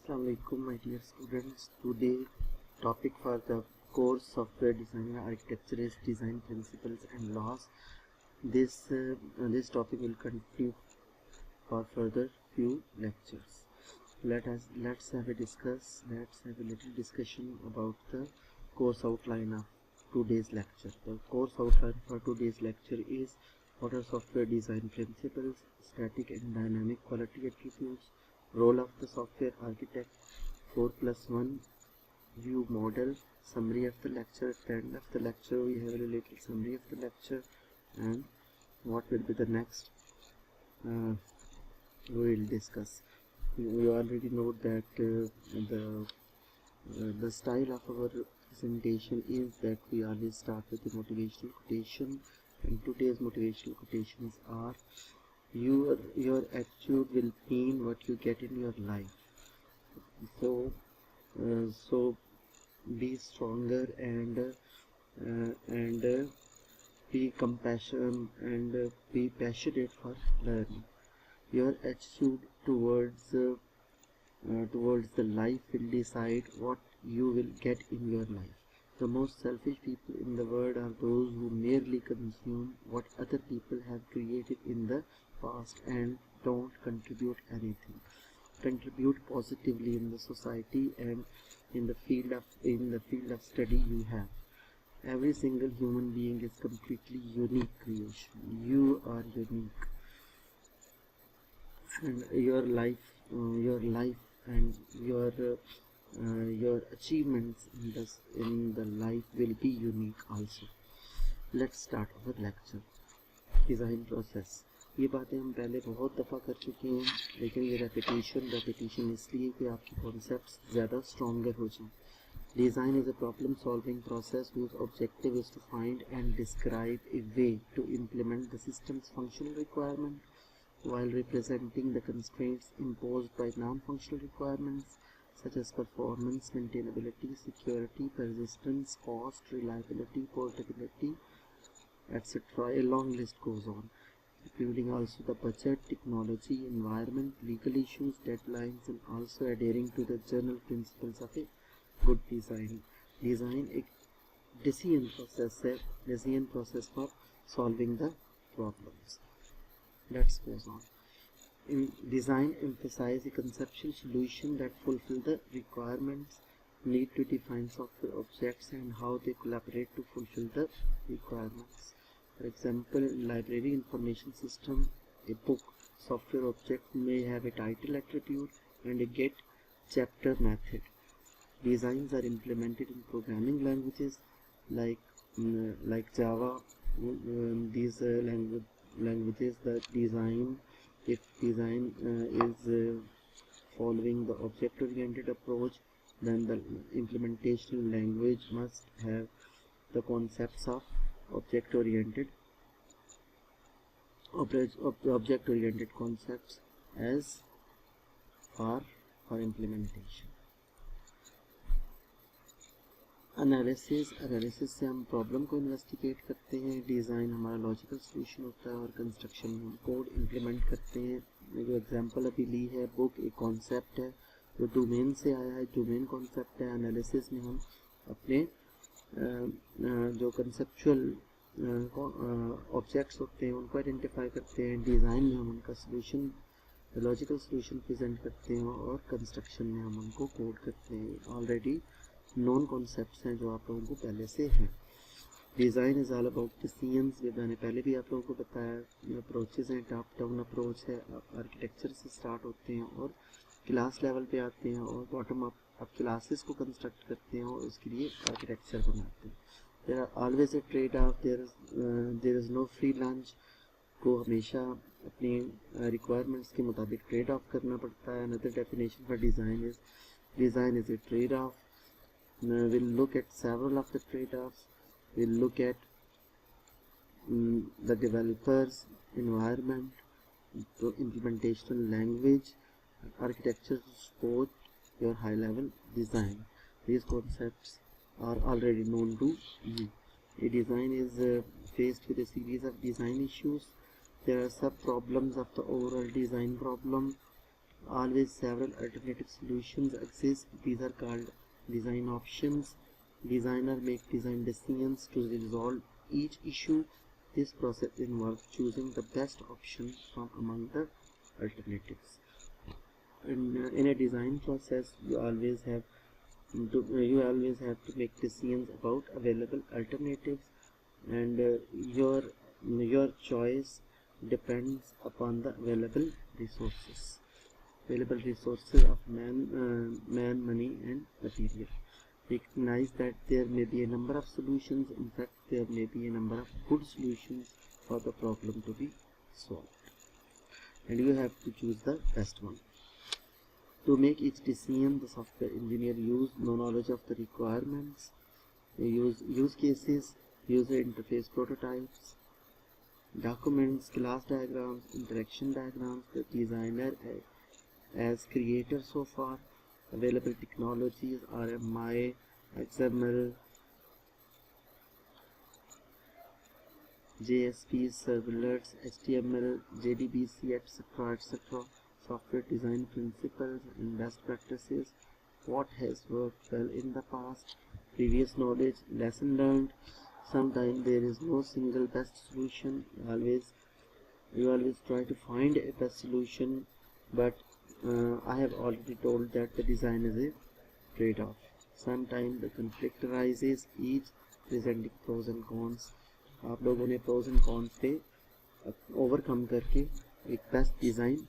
Assalamualaikum my dear students. Today topic for the course software design and architecture is design principles and laws. This topic will continue for further few lectures. Let's have a little discussion about the course outline of today's lecture. The course outline for today's lecture is what are software design principles, static and dynamic quality attributes, role of the software architect, 4+1 view model, summary of the lecture. At the end of the lecture we have a little summary of the lecture and what will be the next we will discuss. You already know that the style of our presentation is that we always start with the motivational quotation, and today's motivational quotations are your attitude will mean what you get in your life. So be stronger and be compassionate and be passionate for learning. Your attitude towards the life will decide what you will get in your life. The most selfish people in the world are those who merely consume what other people have created in the past and don't contribute anything. Contribute positively in the society and in the field of study you have. Every single human being is completely unique creation. You are unique, and your life and your achievements in the life will be unique also. Let's start our lecture. Design process, ये बातें हम पहले बहुत दफ़ा कर चुके हैं, लेकिन ये रेपिटेशन इसलिए कि आपके कॉन्सेप्ट्स ज़्यादा स्ट्रॉन्गर हो जाएं. Design is a problem solving process whose objective is to find and describe a way to implement the system's functional requirement while representing the constraints imposed by non-functional requirements such as performance, maintainability, security, persistence, cost, reliability, portability, etc. A long list goes on, including also the budget, technology, environment, legal issues, deadlines, and also adhering to the general principles of a good design. Design एक decision process for solving the problems. Let's go on. In design, emphasize a conceptual solution that fulfill the requirements, need to define software objects and how they collaborate to fulfill the requirements. For example, in library information system, a book software object may have a title attribute and a get chapter method. Designs are implemented in programming languages like Java. These languages, the design, if design is following the object-oriented approach, then the implementation language must have the concepts of object-oriented concepts as for implementation. Analysis से हम problem को investigate करते हैं. Design हमारा logical solution होता है और construction में हम कोड इम्प्लीमेंट करते हैं. जो एग्जांपल अभी ली है, बुक एक कॉन्सेप्ट है जो डोमेन से आया है, डोमेन कॉन्सेप्ट है. एनालिसिस में हम अपने जो कंसेप्चुअल ऑब्जेक्ट्स होते हैं उनको आइडेंटिफाई करते हैं. डिज़ाइन में हम उनका सॉल्यूशन, लॉजिकल सॉल्यूशन प्रेजेंट करते हैं और कंस्ट्रक्शन में हम उनको कोड करते हैं. ऑलरेडी नॉन कॉन्सेप्ट्स हैं जो आप लोगों को पहले से हैं. Design is all about decisions. मैंने पहले भी आप लोगों को बताया. अप्रोचेज़ हैं, टॉप डाउन अप्रोच है, आर्किटेक्चर से स्टार्ट होते हैं और क्लास लेवल पे आते हैं और बॉटम अप आप क्लासेस को कंस्ट्रक्ट करते हैं और उसके लिए आर्किटेक्चर बनाते हैं. There are always a trade off, there is no free lunch. को हमेशा अपनी रिक्वायरमेंट्स के मुताबिक ट्रेड ऑफ करना पड़ता है. Another definition for design is A trade of. We'll look at several of the trade-offs. We'll look at the developer's environment, the implementation language, architecture to support your high-level design. These concepts are already known to you. A design is faced with a series of design issues. There are sub-problems of the overall design problem. Always several alternative solutions exist. These are called design options. Designer make design decisions to resolve each issue. This process involves choosing the best option from among the alternatives. In a design process, you always have to make decisions about available alternatives, and your choice depends upon the available resources of man, money, and material. Recognize that there may be a number of solutions. In fact, there may be a number of good solutions for the problem to be solved, and you have to choose the best one. To make each decision, the software engineer use knowledge of the requirements, use cases, user interface prototypes, documents, class diagrams, interaction diagrams. The designer as creator so far. Available technologies are MI, XML, JSP, servlets, HTML, JDBC, etc. etc. Software design principles and best practices. What has worked well in the past. Previous knowledge, lesson learned. Sometimes there is no single best solution. You always try to find a best solution, but I have already told that the design is a trade-off. Sometimes the conflict arises, each presenting pros and cons. आप लोगों ने pros and cons पे overcome करके एक best design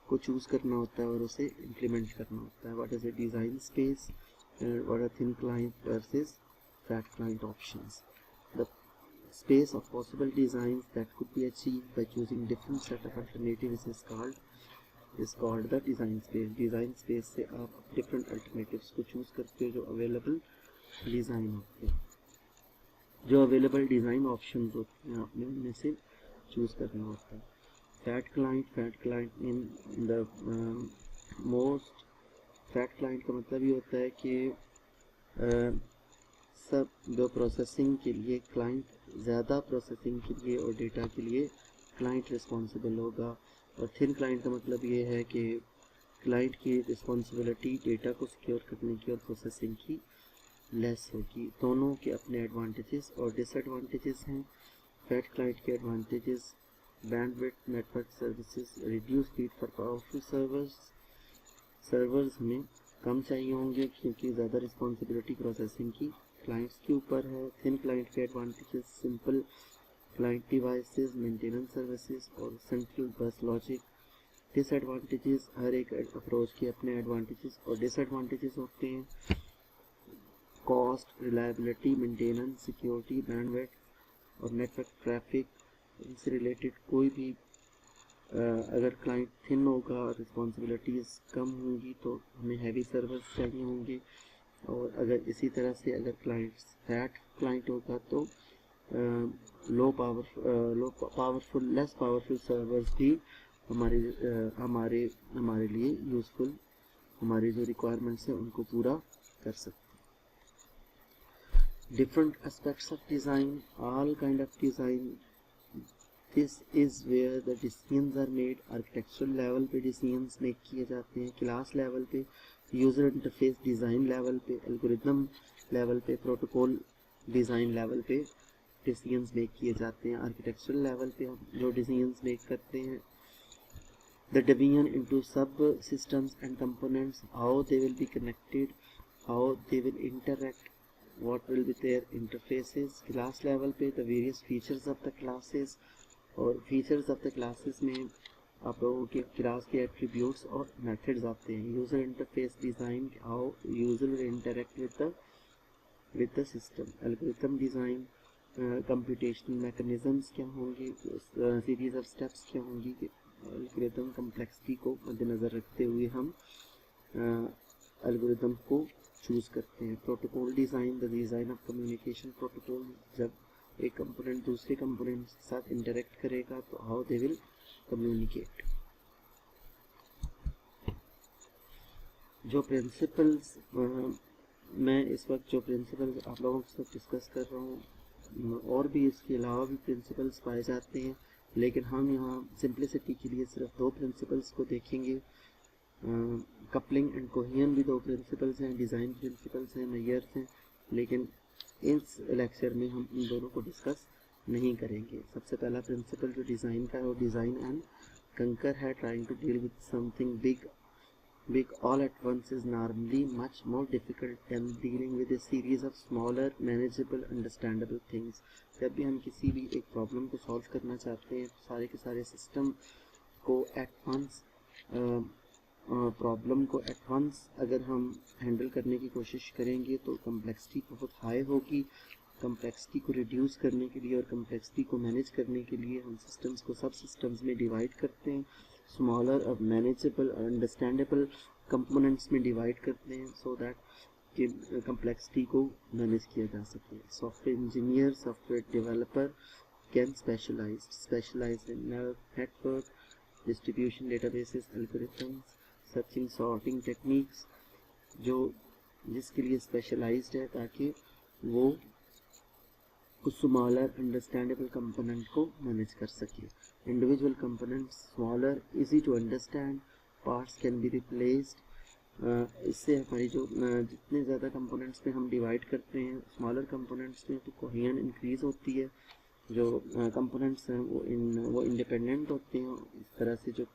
को choose करना होता है और उसे इम्प्लीमेंट करना होता है. What is a design space and what are thin client versus fat client options. The space of possible designs that could be achieved by choosing different set of alternatives is called the design space. Design space से आप different alternatives को choose करते हो जो available design होते हैं, जो available design options होते हैं, आपने उनमें से choose करना होता है. Fat client in the most fat client का मतलब ये होता है कि सब जो प्रोसेसिंग के लिए क्लाइंट, ज़्यादा प्रोसेसिंग के लिए और डेटा के लिए क्लाइंट रिस्पॉन्सिबल होगा. और थिन क्लाइंट का मतलब ये है कि क्लाइंट की रिस्पॉन्सिबिलिटी डेटा को सिक्योर करने की और प्रोसेसिंग की लेस होगी. दोनों के अपने एडवांटेजेस और डिसएडवांटेजेस हैं. फैट क्लाइंट के advantages bandwidth, network services, reduce speed for powerful servers में कम चाहिए होंगे क्योंकि ज़्यादा रिस्पॉन्सिबिलिटी प्रोसेसिंग की क्लाइंट्स के ऊपर है. थिन क्लाइंट के advantages simple client devices, maintenance services और सेंट्रल बस लॉजिक. डिसएडवांटेजेस, हर एक अप्रोच के अपने एडवांटेजेस और डिसएडवांटेजेस होते हैं. Cost, reliability, maintenance, security, bandwidth और नेटवर्क ट्रैफिक. इनसे रिलेटेड कोई भी अगर क्लाइंट थिन होगा, रिस्पॉन्सिबिलिटीज़ कम होंगी तो हमें हैवी सर्वर्स चाहिए होंगे. और अगर इसी तरह से अगर क्लाइंट फैट क्लाइंट होगा तो लेस पावरफुल सर्वर्स भी हमारे लिए यूज़फुल, हमारी जो रिक्वायरमेंट्स हैं उनको पूरा कर सकते हैं. Different aspects of design, all kind of design. This is where the decisions are made. Architectural level पे decisions मेक किए जाते हैं, क्लास लेवल पे, यूज़र इंटरफेस डिज़ाइन लेवल पे, एल्गोरिथम लेवल पे, प्रोटोकॉल डिज़ाइन लेवल पे decisions मेक किए जाते हैं. आर्किटेक्चरल लेवल पे हम जो decisions मेक करते हैं, the division into sub systems and components, how they will be connected, how they will interact, what will be their interfaces. Class level पे the various features of the classes, और features of the classes में आप लोगों के class के attributes और methods आते हैं. User interface design, how user will interact with the system. Algorithm design, computational mechanisms क्या होंगे, सीरीज ऑफ स्टेप्स क्या होंगी. एल्गोरिथम कम्प्लेक्सिटी को मद्देनज़र रखते हुए हम एल्गोरिथम को चूज़ करते हैं. Protocol design, the design of communication protocol. जब एक कंपोनेंट दूसरे कंपोनेंट के साथ इंटरेक्ट करेगा तो हाउ दे विल कम्युनिकेट. जो प्रिंसिपल्स मैं इस वक्त जो प्रिंसिपल्स आप लोगों के साथ डिस्कस कर रहा हूँ, और भी इसके अलावा भी प्रिंसिपल्स पाए जाते हैं, लेकिन हम यहाँ सिंप्लिसिटी के लिए सिर्फ 2 प्रिंसिपल्स को देखेंगे. कपलिंग एंड कोहेजन भी 2 प्रिंसिपल्स हैं, डिज़ाइन प्रिंसिपल्स हैं, मेजर्स हैं, लेकिन इस लेक्चर में हम इन दोनों को डिस्कस नहीं करेंगे। सबसे पहला प्रिंसिपल जो डिज़ाइन का है वो डिज़ाइन एंड कंकर है, trying to deal with something big all at once is normally much more difficult than dealing with a series of smaller manageable understandable things। जब भी हम किसी भी एक प्रॉब्लम को सॉल्व करना चाहते हैं तो सारे के सारे सिस्टम को एट वंस प्रॉब्लम को एट वंस अगर हम हैंडल करने की कोशिश करेंगे तो कम्प्लेक्सिटी बहुत हाई होगी। कम्प्लेक्सिटी को रिड्यूस करने के लिए और कम्प्लेक्सिटी को मैनेज करने के लिए हम सिस्टम्स को सब सिस्टम्स में डिवाइड करते हैं, स्मॉलर और मैनेजेबल और अंडरस्टैंडेबल कंपोनेंट्स में डिवाइड करते हैं सो दैट कि कम्प्लेक्सिटी को मैनेज किया जा सके। Software engineer, software developer can specialize in network, distribution, databases, algorithms, searching, sorting techniques, जो जिसके लिए स्पेशलाइज्ड है ताकि वो उस स्मॉलर अंडरस्टैंडेबल कंपोनेंट को मैनेज कर सके। Individual components smaller, easy to understand, parts can be replaced. इससे हमारी जो जितने ज़्यादा कंपोनेंट्स में हम डिवाइड करते हैं स्मॉलर कंपोनेंट्स में तो कोहेजन इंक्रीज़ होती है, जो कंपोनेंट्स हैं वो इंडिपेंडेंट होते हैं। इस तरह से जो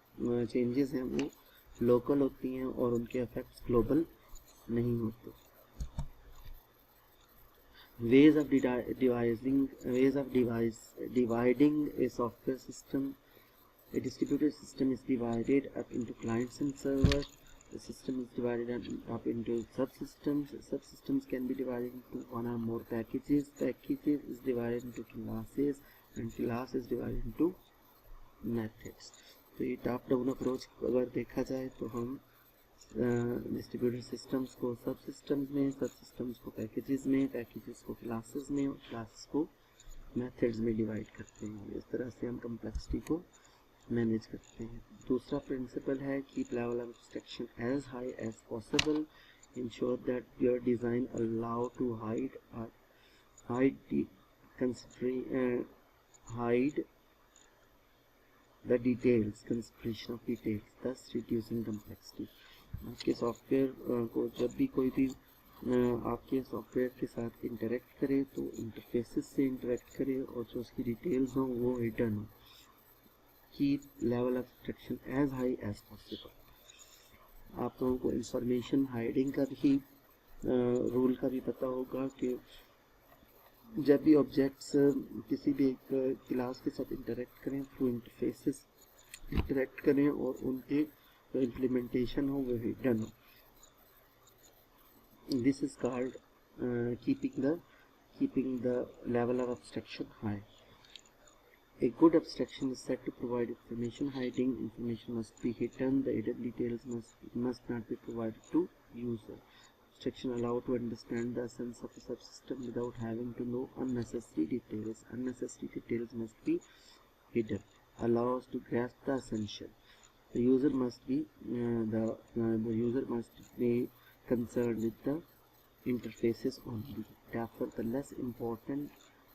चेंजेस हैं वो लोकल होती हैं और उनके इफेक्ट्स ग्लोबल नहीं होते। Ways of dividing a software system. A distributed system is divided up into clients and servers. The system is divided up into subsystems. Subsystems can be divided into one or more packages. Packages is divided into classes and class is divided into methods. तो ये top down approach अगर देखा जाए तो हम distributed systems को सब systems में, सब सिस्टम्स को पैकेजेस में, पैकेजेस को क्लासेस में और क्लासेस को मेथड्स में डिवाइड करते हैं। इस तरह से हम कम्प्लेक्सिटी को मैनेज करते हैं। दूसरा प्रिंसिपल है keep level of abstraction as high as possible, ensure that your design allow to hide the details, concentration of details, thus reducing complexity। आपके सॉफ्टवेयर को जब भी कोई भी आपके सॉफ्टवेयर के साथ इंटरेक्ट करे तो इंटरफेसेस से इंटरेक्ट करे और जो उसकी डिटेल्स हों वो हिडन हो। Keep level of abstraction as high as possible. आप लोगों को इंफॉर्मेशन हाइडिंग का भी रूल का भी पता होगा कि जब भी ऑब्जेक्ट्स किसी भी एक क्लास के साथ इंटरेक्ट करें थ्रू इंटरफेसेस इंटरेक्ट करें और उनके जो इम्प्लीमेंटेशन हो वो हिडन हो। This is called keeping the level of abstraction high. A good abstraction is set to provide information hiding. Information must be hidden. The hidden details must not be provided to user. Abstraction allow to understand the essence of a subsystem without having to know unnecessary details. Unnecessary details must be hidden. Allow us to grasp the essential. The user must be concerned with the interfaces only. Therefore, the less important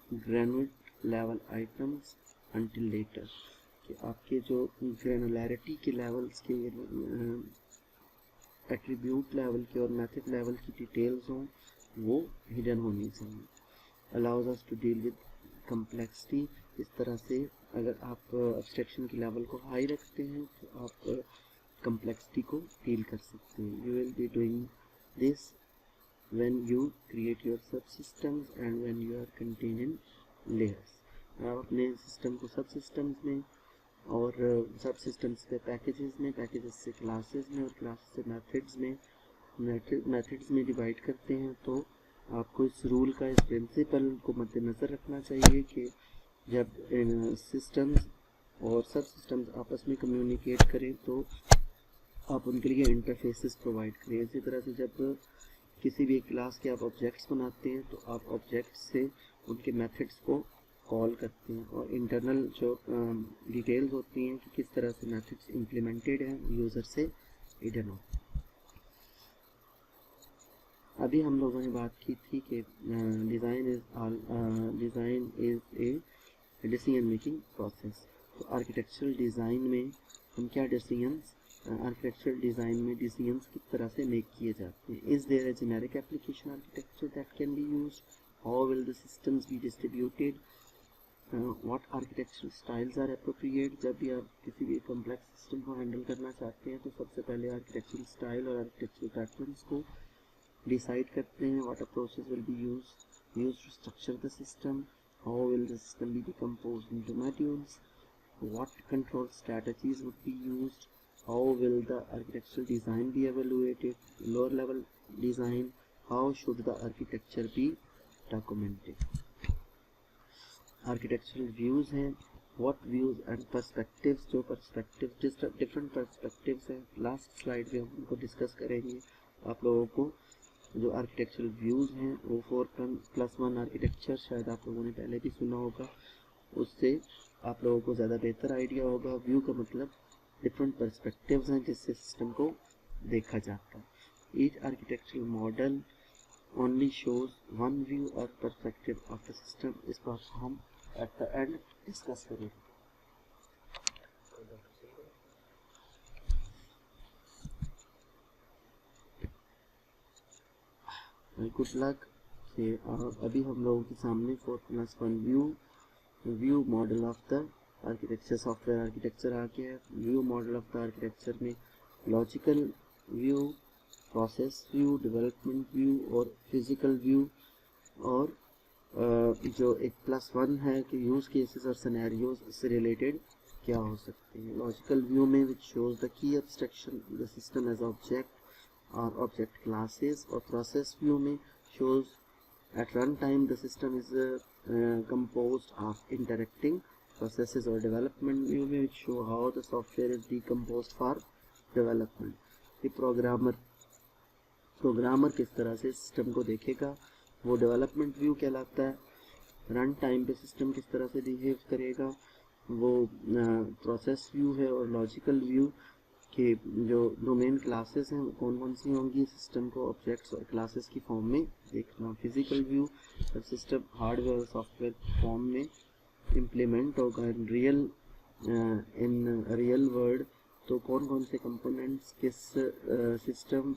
granular level items until later। कि आपके जो ग्रेनुलैरिटी के levels के attribute level के और method level की details हों वो हिडन होनी चाहिए। Allows us to deal with complexity. इस तरह से अगर आप एब्स्ट्रैक्शन के लेवल को हाई रखते हैं तो आप कम्प्लेक्सिटी को डील कर सकते हैं। You will be doing this when you create your subsystems and when you are contain in layers. आप अपने सिस्टम को सब सिस्टम्स में और सब सिस्टम्स पे पैकेजेस में, पैकेजेस से क्लासेस में और क्लासेस से मेथड्स में डिवाइड करते हैं। तो आपको इस रूल का, इस प्रिंसिपल को मद्देनज़र रखना चाहिए कि जब सिस्टम्स और सब सिस्टम्स आपस में कम्युनिकेट करें तो आप उनके लिए इंटरफेसेस प्रोवाइड करें। इसी तरह से जब किसी भी क्लास के आप ऑब्जेक्ट्स बनाते हैं तो आप ऑब्जेक्ट्स से उनके मेथड्स को कॉल करते हैं और इंटरनल जो डिटेल्स होती हैं कि किस तरह से मेथड्स इम्प्लीमेंटेड हैं यूज़र से हिडन हो। अभी हम लोगों ने बात की थी कि design is a decision making process. तो आर्किटेक्चरल डिज़ाइन में हम क्या डिसीजंस आर्किटेक्चरल डिज़ाइन में डिसीजंस किस तरह से मेक किए जाते हैं. Is there a generic application architecture that can be used, how will the systems be distributed, what architectural styles are appropriate. जब भी आप किसी भी कॉम्प्लेक्स सिस्टम को हैंडल करना चाहते हैं तो सबसे पहले आर्किटेक्चरल स्टाइल और आर्किटेक्चरल पैटर्न्स को डिसाइड करते हैं. What approaches will be used to structure the system, how will the system be decomposed into modules, what control strategies would be used, how will the architectural design be evaluated, lower level design, how should the architecture be documented. Architectural views हैं, what views and perspectives, जो perspectives different perspectives हैं last slide में हम उनको discuss करेंगे. आप लोगों को जो आर्किटेक्चरल व्यूज़ हैं वो 4+1 आर्किटेक्चर शायद आप लोगों ने पहले भी सुना होगा, उससे आप लोगों को ज़्यादा बेहतर आइडिया होगा. व्यू का मतलब डिफरेंट पर्सपेक्टिव्स हैं जिससे सिस्टम को देखा जाता है. Each architectural model only shows one view और पर्सपेक्टिव ऑफ द सिस्टम. इस बात को हम एट द एंड डिस्कस करेंगे. गुड लक. अभी हम लोगों के सामने 4+1 view model of the architecture, software architecture आ गया है. View model of the architecture में logical view, process view, development view और फिजिकल व्यू, और जो एक +1 है कि यूज़ केसेस और सिनेरियोज से रिलेटेड क्या हो सकते हैं. लॉजिकल व्यू में which shows the key abstraction the system as object और ऑब्जेक्ट क्लासेस, और प्रोसेस व्यू में shows at runtime the system is composed of interacting processes, or development view में which show how the software is decomposed for development. ये programmer किस तरह से system को देखेगा वो डेवलपमेंट व्यू कहलाता है. रन टाइम पे सिस्टम किस तरह से बिहेव करेगा वो प्रोसेस व्यू है. और लॉजिकल व्यू कि जो डोमेन क्लासेस हैं कौन कौन सी होंगी, सिस्टम को ऑब्जेक्ट्स और क्लासेस की फॉर्म में देखना. फिजिकल व्यू जब सिस्टम हार्डवेयर और सॉफ्टवेयर फॉर्म में इम्प्लीमेंट होगा इन रियल वर्ल्ड, तो कौन कौन से कंपोनेंट्स किस सिस्टम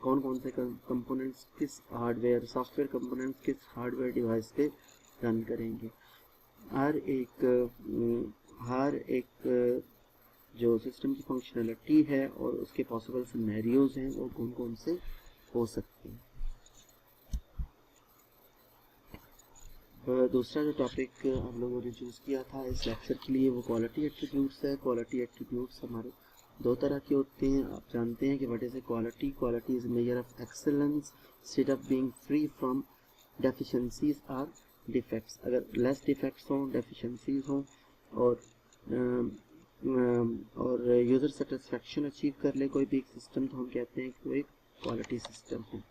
कौन कौन से कंपोनेंट्स किस हार्डवेयर, सॉफ्टवेयर कंपोनेंट्स किस हार्डवेयर डिवाइस पे रन करेंगे. हर एक जो सिस्टम की फंक्शनलिटी है और उसके पॉसिबल सिनेरियोज हैं वो कौन कौन से हो सकते हैं. दूसरा जो टॉपिक हम लोगों ने चूज़ किया था इस लेक्चर के लिए वो क्वालिटी एट्रीब्यूट्स है. क्वालिटी एट्रीब्यूट्स हमारे दो तरह के होते हैं. आप जानते हैं कि what is a quality. Quality is measure of excellence instead of being free from deficiencies और डिफेक्ट्स. अगर लेस डिफेक्ट्स हों, डेफिशिएंसीज हों और यूज़र सेटिस्फेक्शन अचीव कर ले कोई भी एक सिस्टम, तो हम कहते हैं कि वो एक क्वालिटी सिस्टम है.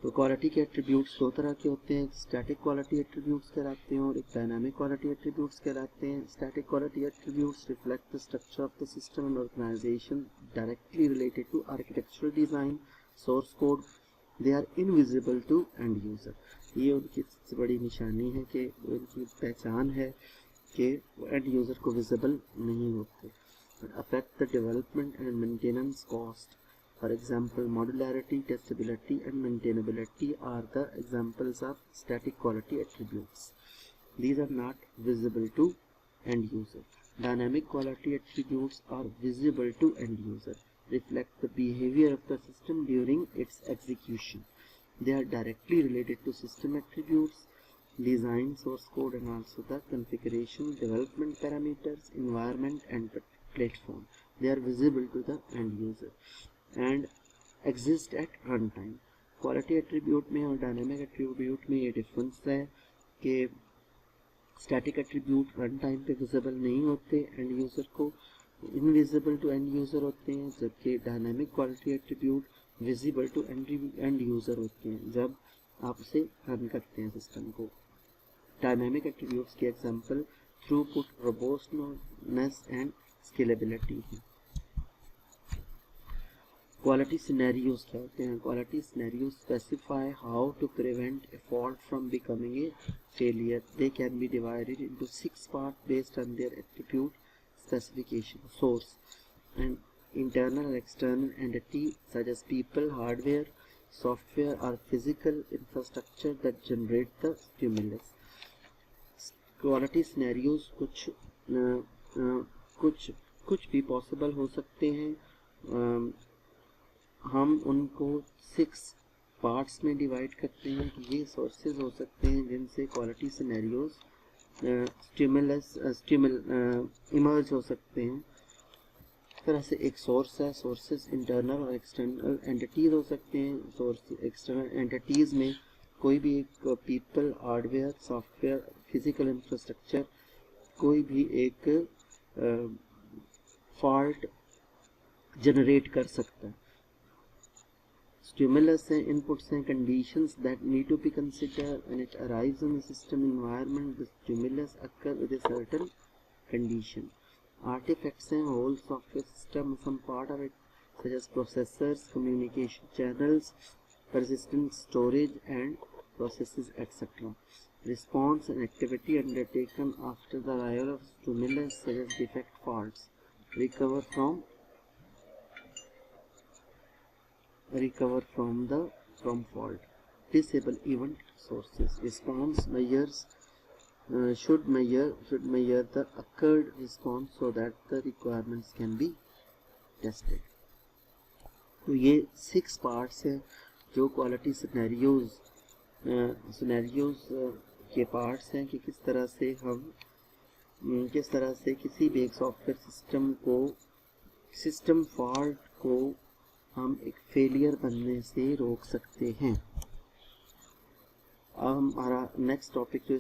तो क्वालिटी के एट्रीब्यूट्स दो तरह के होते हैं. एक स्टैटिक क्वालिटी एट्रीब्यूट्स कहलाते हैं और एक डायनामिक क्वालिटी एट्रीब्यूट्स कहलाते हैं. Static quality attributes reflect the structure of the system and organization directly related to architectural design, source code. They are invisible to end user. ये उनकी सबसे बड़ी निशानी है कि उनकी पहचान है कि एंड यूज़र को विजिबल नहीं होते. Affect the development and maintenance cost. For example, modularity, testability and maintainability are the examples of static quality attributes. These are not visible to end user. Dynamic quality attributes are visible to end user, reflect the behavior of the system during its execution. They are directly related to system attributes, design, source code and also the configuration, development parameters, environment and platform. They are visible to the end user and exist at runtime. Quality attribute में और dynamic attribute में ये difference है कि static attribute run time पे visible नहीं होते end user को, इनविजिबल टू एंड यूज़र होते हैं, जबकि dynamic quality attribute visible to end user होते हैं जब आप उसे रन करते हैं सिस्टम को. डायनामिक एट्रीब्यूट्स के example throughput, robustness and scalability है. क्वालिटी सिनेरियोज क्या होते हैं? Quality scenarios specify how to prevent a fault from becoming a failure. They can be divided into 6 part based on their attribute specification, source and internal or external entity such as people, hardware, software or physical infrastructure that generate the stimulus. Quality scenarios कुछ भी possible हो सकते हैं। हम उनको 6 parts में divide करते हैं कि ये सोर्सेज हो सकते हैं जिनसे क्वालिटी सिनेरियोज इमर्ज हो सकते हैं। इस तरह से एक सोर्स है, सोर्सेज इंटरनल और एक्सटर्नल एंटिटीज हो सकते हैं। सोर्स एक्सटर्नल एंटिटीज में कोई भी एक people, hardware, software, physical infrastructure, कोई भी एक फॉल्ट जनरेट कर सकता है। स्टिमुलस हैं, इनपुट्स हैं, conditions that need to be considered when it arrives in the system environment. The stimulus occur with a certain condition. Artifacts हैं, whole software system, some part of it such as processors, communication channels, persistent storage and processes, etc. Response and activity undertaken after the arrival of stimulus such as defect, faults. Recover from fault. Disable event sources. Response measures should measure the occurred response so that the requirements can be tested. तो ये 6 parts हैं जो quality scenarios के parts हैं कि किस तरह से किसी भी एक सॉफ्टवेयर सिस्टम फॉल्ट को हम एक फेलियर बनने से रोक सकते हैं। अब हमारा नेक्स्ट टॉपिक जो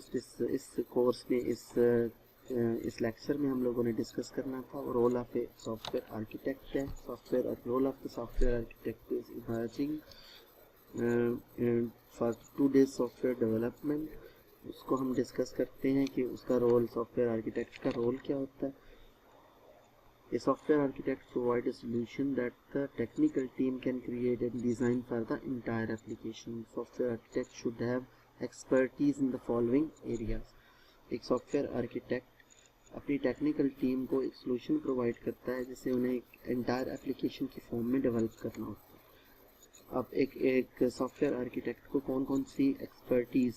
इस कोर्स में इस लेक्चर में हम लोगों ने डिस्कस करना था वो role of a software architect है। Role of the software architect is emerging for today's software development. उसको हम डिस्कस करते हैं कि उसका रोल, सॉफ्टवेयर आर्किटेक्ट का रोल क्या होता है। A software architect provides a solution that the technical team can create and design for the entire application. Software architect should have expertise in the following areas. एक software architect अपनी technical team को एक solution provide करता है जिसे उन्हें एक entire application की फॉर्म में डेवलप करना होता है। अब एक सॉफ्टवेयर आर्किटेक्ट को कौन कौन सी एक्सपर्टीज़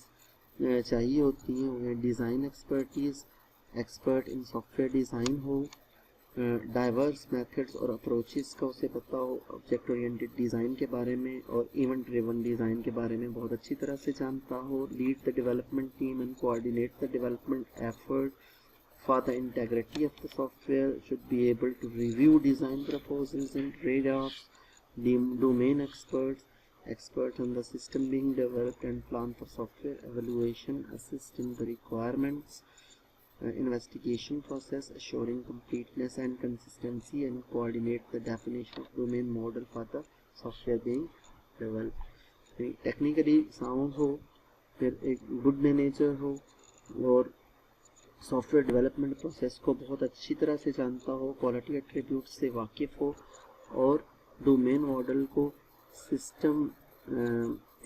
चाहिए होती हैं? उन्हें design expertise, expert in software design हो, डाइवर्स मेथड्स और अप्रोचेस का उसे पता हो, ऑब्जेक्ट ओरिएंटेड डिज़ाइन के बारे में और इवेंट ड्रिवन डिज़ाइन के बारे में बहुत अच्छी तरह से जानता हो, lead the development team and coordinate the development effort for the integrity of the software, should be able to review design proposals and trade-offs, domain experts on the system being developed and plan for software evaluation, assist in the requirements investigation process, assuring completeness and consistency, and coordinate the definition of domain model for the software being developed. Technically sound हो, फिर एक good manager हो और software development process को बहुत अच्छी तरह से जानता हो, क्वालिटी एट्रीब्यूट से वाकिफ़ हो और डोमेन मॉडल को सिस्टम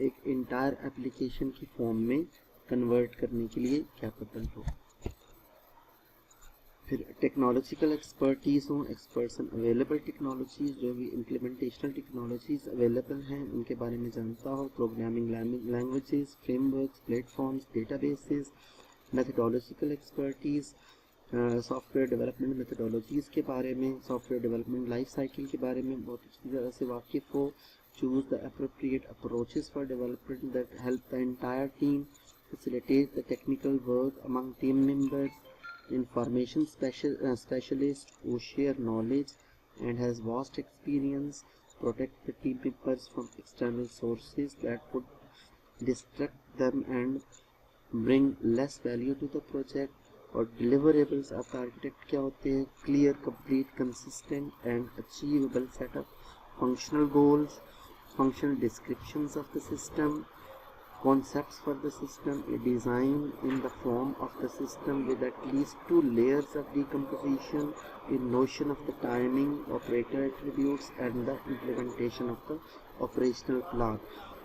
एक इंटायर एप्लीकेशन की फॉर्म में कन्वर्ट करने के लिए कैपेबल हो। फिर टेक्नोलॉजिकल एक्सपर्टीज़ हो, एक्सपर्ट्स इन अवेलेबल टेक्नोलॉजीज़, जो भी इम्प्लीमेंटेशनल टेक्नोलॉजीज़ अवेलेबल हैं उनके बारे में जानता हो, programming languages, frameworks, platforms, databases. Methodological expertise, software development methodologies के बारे में, सॉफ्टवेयर डेवलपमेंट लाइफ साइकिल के बारे में बहुत अच्छी तरह से वाकिफ़ हो। Choose the appropriate approaches for development that help the entire team, facilitate the technical work among team members, information specialist who share knowledge and has vast experience, protect the team members from external sources that would distract them and bring less value to the project. और deliverables of the architect क्या होते हैं? clear, complete, consistent and achievable setup, functional goals, functional descriptions of the system, concepts for the system, a design in the form of the system with at least 2 layers of decomposition, a notion of the timing, operator attributes and the implementation of the operational plan.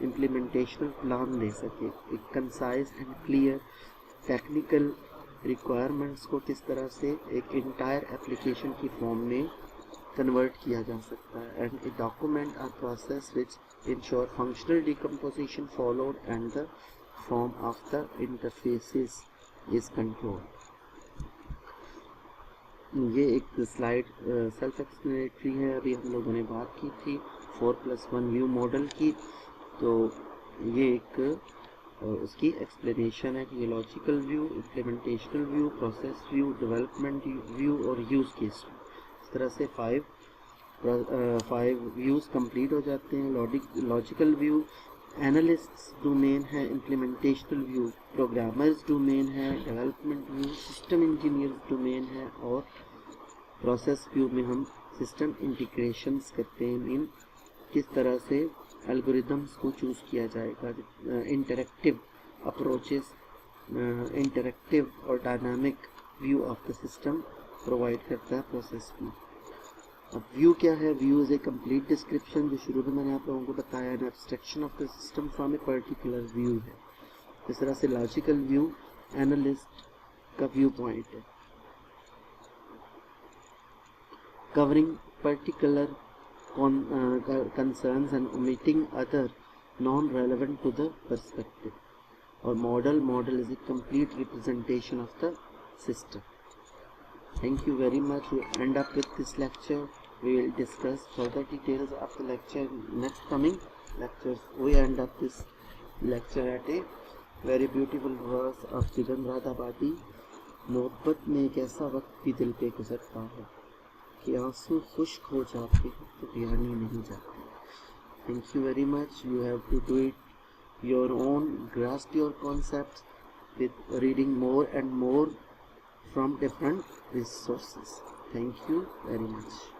Implementational plan दे सके, एक concise and clear technical requirements को किस तरह से एक entire application की form में convert किया जा सकता है. And a document or process which ensure functional decomposition followed and the form of the interfaces is control. ये एक स्लाइड सेल्फ एक्सप्लेनेटरी है. अभी हम लोगों ने बात की थी 4+1 व्यू मॉडल की. तो ये एक उसकी एक्सप्लेनेशन है कि ये logical view, implementational view, process view, development view और यूज़ केस. इस तरह से 5 व्यूज़ कंप्लीट हो जाते हैं. लॉजिकल व्यू एनालिस्ट्स डोमेन है, इम्प्लीमेंटेशनल व्यू प्रोग्रामर्स डोमेन है, development view system engineers domain है और प्रोसेस व्यू में हम सिस्टम इंटीग्रेशंस करते हैं. इन किस तरह से एल्गोरिदम्स को चूज़ किया जाएगा. इंटरेक्टिव अप्रोचेस, इंटरेक्टिव और dynamic view of the system provide करता है प्रोसेस व्यू. अब व्यू क्या है? View is a complete description, जो शुरू में मैंने आप लोगों को बताया, an abstraction of the system from a particular view है. इस तरह से लॉजिकल व्यू एनालिस्ट का व्यू पॉइंट है, covering particular concerns and omitting other non-relevant to the perspective. Or model is a complete representation of the system. Thank you very much. We end up with this lecture. We will discuss further details of the lecture in next coming lectures. We end up this lecture at a very beautiful verse of Jigan Radhabati. मोहब्बत में एक ऐसा वक्त भी दिल पे गुजरता है कि आंसू खुश्क हो जाते हैं तो पियानी नहीं जाती. Thank you very much. You have to do it your own, grasp your concepts with reading more and more from different resources. Thank you very much.